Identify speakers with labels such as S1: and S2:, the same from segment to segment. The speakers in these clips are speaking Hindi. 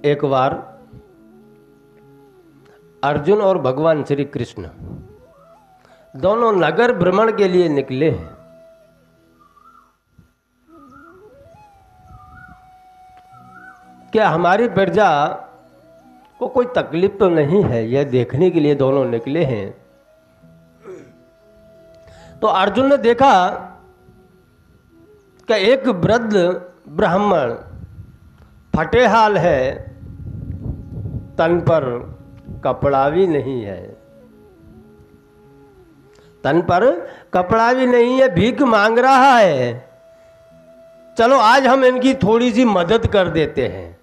S1: एक बार अर्जुन और भगवान श्री कृष्ण दोनों नगर भ्रमण के लिए निकले हैं। क्या हमारी प्रजा को कोई तकलीफ तो नहीं है, यह देखने के लिए दोनों निकले हैं। तो अर्जुन ने देखा कि एक वृद्ध ब्राह्मण फटे हाल है, तन पर कपड़ा भी नहीं है, तन पर कपड़ा भी नहीं है, भीख मांग रहा है। चलो आज हम इनकी थोड़ी सी मदद कर देते हैं।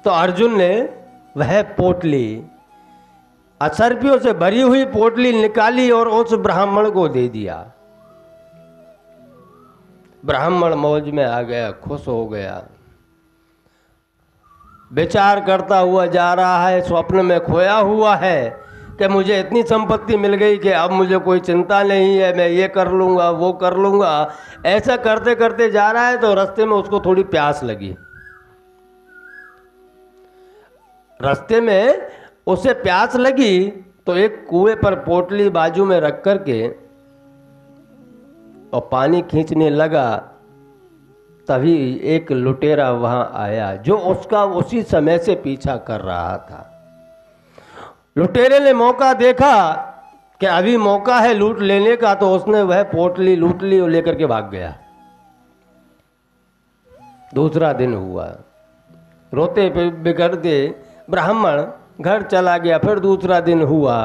S1: तो अर्जुन ने वह पोटली, असर्पियों से भरी हुई पोटली निकाली और उस ब्राह्मण को दे दिया। ब्राह्मण मौज में आ गया, खुश हो गया, विचार करता हुआ जा रहा है, स्वप्न में खोया हुआ है कि मुझे इतनी संपत्ति मिल गई कि अब मुझे कोई चिंता नहीं है, मैं ये कर लूँगा वो कर लूँगा। ऐसा करते करते जा रहा है तो रास्ते में उसको थोड़ी प्यास लगी। रास्ते में उसे प्यास लगी तो एक कुएं पर पोटली बाजू में रख करके और पानी खींचने लगा। तभी एक लुटेरा वहां आया जो उसका उसी समय से पीछा कर रहा था। लुटेरे ने मौका देखा कि अभी मौका है लूट लेने का, तो उसने वह पोटली लूट ली और लेकर के भाग गया। दूसरा दिन हुआ, रोते बिगड़ते ब्राह्मण घर चला गया। फिर दूसरा दिन हुआ,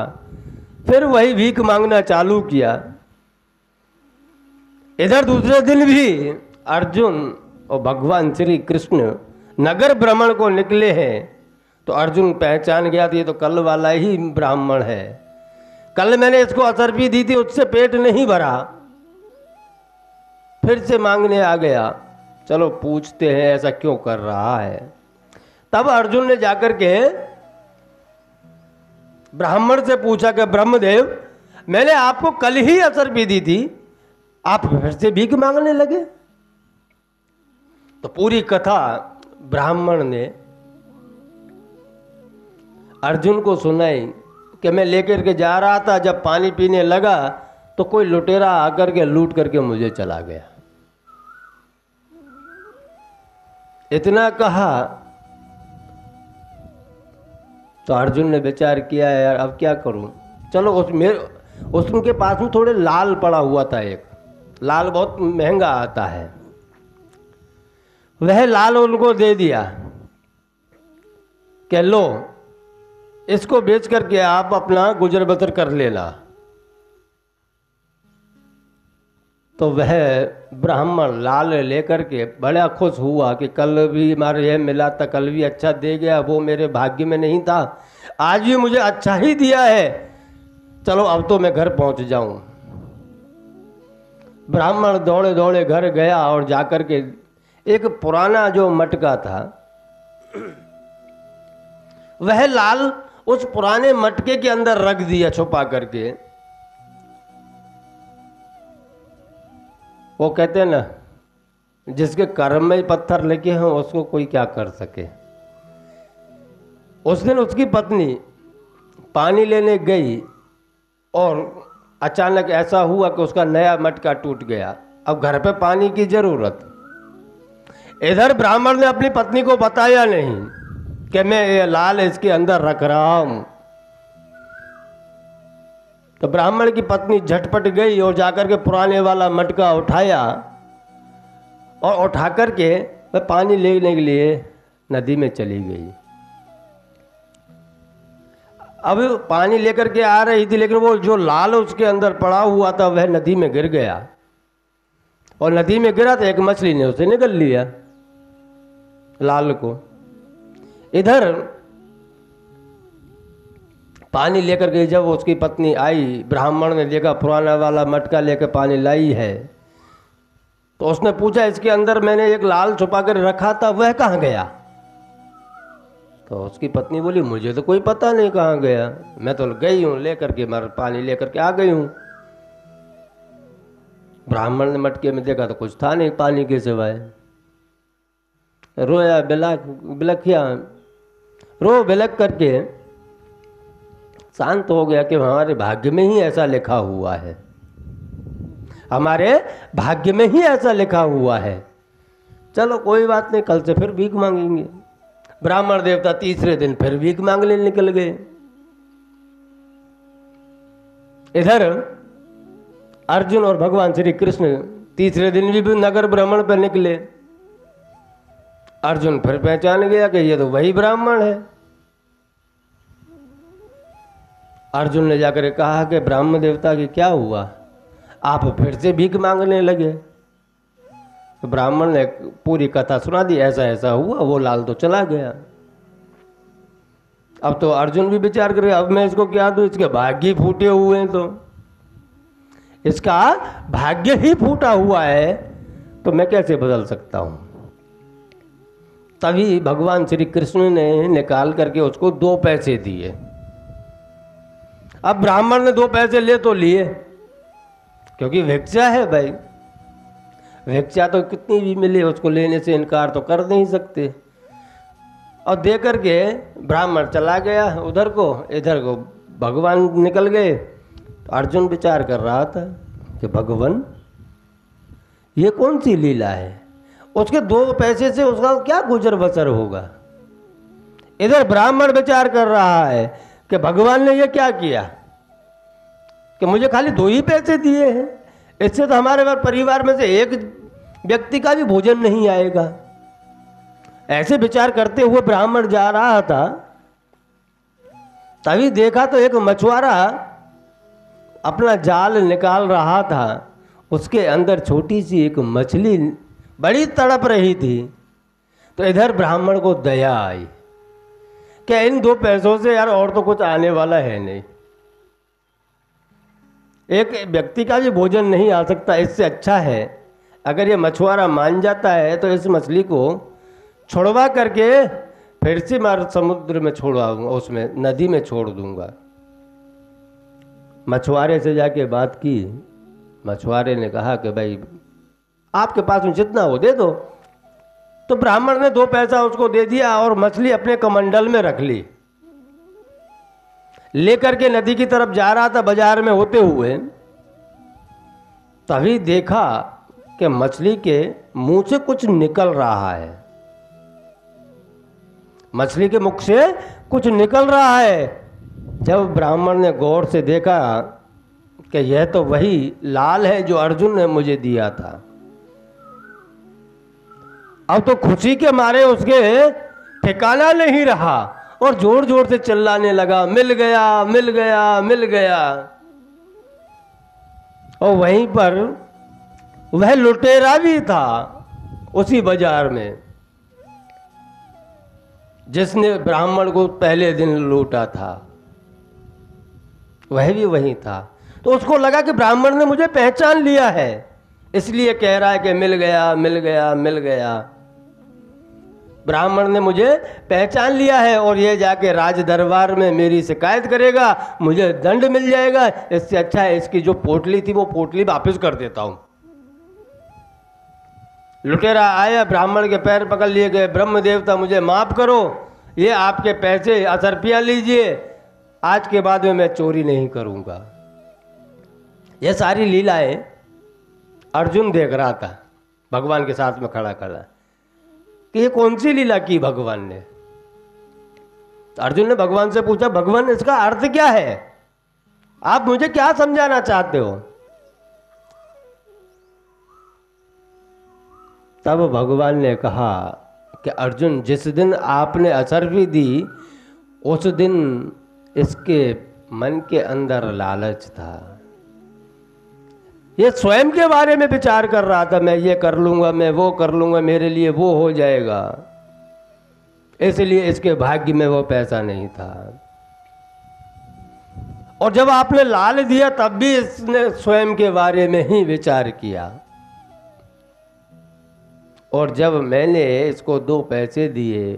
S1: फिर वही भीख मांगना चालू किया। इधर दूसरे दिन भी अर्जुन और भगवान श्री कृष्ण नगर भ्रमण को निकले हैं। तो अर्जुन पहचान गया था ये तो कल वाला ही ब्राह्मण है, कल मैंने इसको असर्पी दी थी, उससे पेट नहीं भरा, फिर से मांगने आ गया। चलो पूछते हैं ऐसा क्यों कर रहा है। तब अर्जुन ने जाकर के ब्राह्मण से पूछा कि ब्रह्मदेव, मैंने आपको कल ही असर्पी दी थी, आप फिर से भीख मांगने लगे। तो पूरी कथा ब्राह्मण ने अर्जुन को सुनाई कि मैं लेकर के जा रहा था, जब पानी पीने लगा तो कोई लुटेरा आकर के लूट करके मुझे चला गया। इतना कहा तो अर्जुन ने विचार किया यार अब क्या करूं। चलो उसके पास में थोड़े लाल पड़ा हुआ था, एक लाल बहुत महंगा आता है, वह लाल उनको दे दिया कि लो इसको बेच करके आप अपना गुजर बसर कर लेना। तो वह ब्राह्मण लाल लेकर के बड़ा खुश हुआ कि कल भी हमारे यह मिला था, कल भी अच्छा दे गया, वो मेरे भाग्य में नहीं था, आज भी मुझे अच्छा ही दिया है, चलो अब तो मैं घर पहुंच जाऊं। ब्राह्मण दौड़े दौड़े घर गया और जाकर के एक पुराना जो मटका था वह लाल उस पुराने मटके के अंदर रख दिया छुपा करके। वो कहते हैं ना, जिसके कर्म में पत्थर लगे हों उसको कोई क्या कर सके। उस दिन उसकी पत्नी पानी लेने गई और अचानक ऐसा हुआ कि उसका नया मटका टूट गया। अब घर पे पानी की जरूरत। इधर ब्राह्मण ने अपनी पत्नी को बताया नहीं कि मैं ये लाल इसके अंदर रख रहा हूं। तो ब्राह्मण की पत्नी झटपट गई और जाकर के पुराने वाला मटका उठाया और उठा करके वह पानी लेने के लिए नदी में चली गई। अब पानी लेकर के आ रही थी, लेकिन वो जो लाल उसके अंदर पड़ा हुआ था वह नदी में गिर गया और नदी में गिरा तो एक मछली ने उसे निगल लिया लाल को। इधर पानी लेकर के जब उसकी पत्नी आई, ब्राह्मण ने देखा पुराना वाला मटका लेकर पानी लाई है, तो उसने पूछा इसके अंदर मैंने एक लाल छुपा कर रखा था, वह कहाँ गया। तो उसकी पत्नी बोली मुझे तो कोई पता नहीं कहाँ गया, मैं तो गई हूँ लेकर के, मैं पानी लेकर के आ गई हूँ। ब्राह्मण ने मटके में देखा तो कुछ था नहीं पानी के सिवाय। रोया, बिलखिया, रो बिलख करके शांत हो गया कि हमारे भाग्य में ही ऐसा लिखा हुआ है, हमारे भाग्य में ही ऐसा लिखा हुआ है। चलो कोई बात नहीं, कल से फिर भीख मांगेंगे। ब्राह्मण देवता तीसरे दिन फिर भीख मांगने निकल गए। इधर अर्जुन और भगवान श्री कृष्ण तीसरे दिन भी नगर भ्रमण पर निकले। अर्जुन फिर पहचान गया कि ये तो वही ब्राह्मण है। अर्जुन ने जाकर कहा कि ब्राह्मण देवता की क्या हुआ, आप फिर से भीख मांगने लगे। तो ब्राह्मण ने पूरी कथा सुना दी, ऐसा ऐसा हुआ, वो लाल तो चला गया। अब तो अर्जुन भी विचार करे, अब मैं इसको क्या दूं, इसके भाग्य फूटे हुए हैं, तो इसका भाग्य ही फूटा हुआ है, तो मैं कैसे बदल सकता हूं। तभी भगवान श्री कृष्ण ने निकाल करके उसको 2 पैसे दिए। अब ब्राह्मण ने 2 पैसे ले तो लिए, क्योंकि भिक्षा है भाई, भिक्षा तो कितनी भी मिले उसको लेने से इनकार तो कर नहीं सकते। और दे करके ब्राह्मण चला गया उधर को, इधर को भगवान निकल गए। तो अर्जुन विचार कर रहा था कि भगवान ये कौन सी लीला है, उसके 2 पैसे से उसका क्या गुजर बसर होगा। इधर ब्राह्मण विचार कर रहा है कि भगवान ने ये क्या किया कि मुझे खाली 2 ही पैसे दिए हैं, इससे तो हमारे परिवार में से एक व्यक्ति का भी भोजन नहीं आएगा। ऐसे विचार करते हुए ब्राह्मण जा रहा था, तभी देखा तो एक मछुआरा अपना जाल निकाल रहा था, उसके अंदर छोटी सी एक मछली बड़ी तड़प रही थी। तो इधर ब्राह्मण को दया आई कि इन 2 पैसों से यार और तो कुछ आने वाला है नहीं, एक व्यक्ति का भी भोजन नहीं आ सकता, इससे अच्छा है अगर ये मछुआरा मान जाता है तो इस मछली को छुड़वा करके फिर से मैं समुद्र में छोड़वाऊंगा, उसमें नदी में छोड़ दूंगा। मछुआरे से जाके बात की, मछुआरे ने कहा कि भाई आपके पास में जितना हो दे दो। तो ब्राह्मण ने 2 पैसा उसको दे दिया और मछली अपने कमंडल में रख ली। लेकर के नदी की तरफ जा रहा था बाजार में होते हुए, तभी देखा कि मछली के मुंह से कुछ निकल रहा है, मछली के मुख से कुछ निकल रहा है। जब ब्राह्मण ने गौर से देखा कि यह तो वही लाल है जो अर्जुन ने मुझे दिया था, अब तो खुशी के मारे उसके ठिकाना नहीं रहा और जोर जोर से चिल्लाने लगा, मिल गया मिल गया मिल गया। और वहीं पर वह लुटेरा भी था उसी बाजार में जिसने ब्राह्मण को पहले दिन लूटा था, वह भी वहीं था। तो उसको लगा कि ब्राह्मण ने मुझे पहचान लिया है, इसलिए कह रहा है कि मिल गया मिल गया मिल गया। ब्राह्मण ने मुझे पहचान लिया है और ये जाके राज दरबार में मेरी शिकायत करेगा, मुझे दंड मिल जाएगा। इससे अच्छा है इसकी जो पोटली थी वो पोटली वापस कर देता हूं। लुटेरा आया, ब्राह्मण के पैर पकड़ लिए गए, ब्रह्म देवता मुझे माफ करो, ये आपके पैसे 10 रुपया लीजिए, आज के बाद में मैं चोरी नहीं करूंगा। ये सारी लीलाएं अर्जुन देख रहा था भगवान के साथ में खड़ा खड़ा कि ये कौन सी लीला की भगवान ने। अर्जुन ने भगवान से पूछा, भगवान इसका अर्थ क्या है, आप मुझे क्या समझाना चाहते हो। तब भगवान ने कहा कि अर्जुन, जिस दिन आपने असरफी दी उस दिन इसके मन के अंदर लालच था, ये स्वयं के बारे में विचार कर रहा था, मैं ये कर लूंगा, मैं वो कर लूंगा, मेरे लिए वो हो जाएगा, इसलिए इसके भाग्य में वो पैसा नहीं था। और जब आपने लाल दिया तब भी इसने स्वयं के बारे में ही विचार किया। और जब मैंने इसको 2 पैसे दिए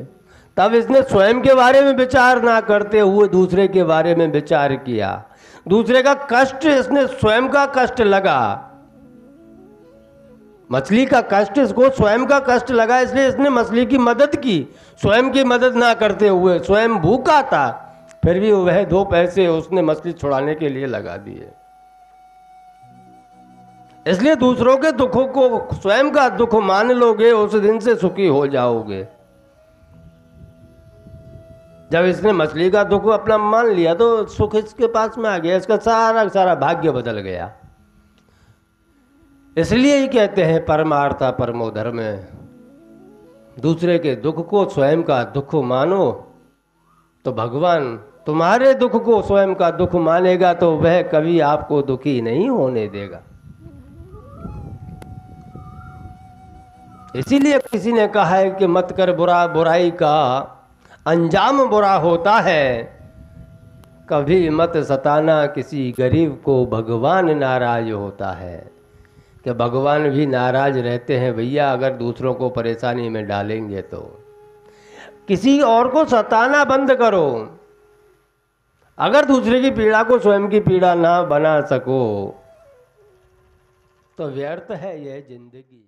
S1: तब इसने स्वयं के बारे में विचार ना करते हुए दूसरे के बारे में विचार किया। दूसरे का कष्ट इसने स्वयं का कष्ट लगा मछली का कष्ट इसको स्वयं का कष्ट लगा, इसलिए इसने मछली की मदद की। स्वयं की मदद ना करते हुए, स्वयं भूखा था, फिर भी वह 2 पैसे उसने मछली छुड़ाने के लिए लगा दिए। इसलिए दूसरों के दुखों को स्वयं का दुख मान लोगे, उस दिन से सुखी हो जाओगे। जब इसने मछली का दुख अपना मान लिया तो सुख इसके पास में आ गया, इसका सारा सारा भाग्य बदल गया। इसलिए ही कहते हैं परमार्था परमो धर्म। दूसरे के दुख को स्वयं का दुख मानो तो भगवान तुम्हारे दुख को स्वयं का दुख मानेगा तो वह कभी आपको दुखी नहीं होने देगा। इसीलिए किसी ने कहा है कि मत कर बुरा, बुराई का अंजाम बुरा होता है। कभी मत सताना किसी गरीब को, भगवान नाराज होता है। कि भगवान भी नाराज रहते हैं भैया, अगर दूसरों को परेशानी में डालेंगे तो। किसी और को सताना बंद करो। अगर दूसरे की पीड़ा को स्वयं की पीड़ा ना बना सको तो व्यर्थ है यह जिंदगी।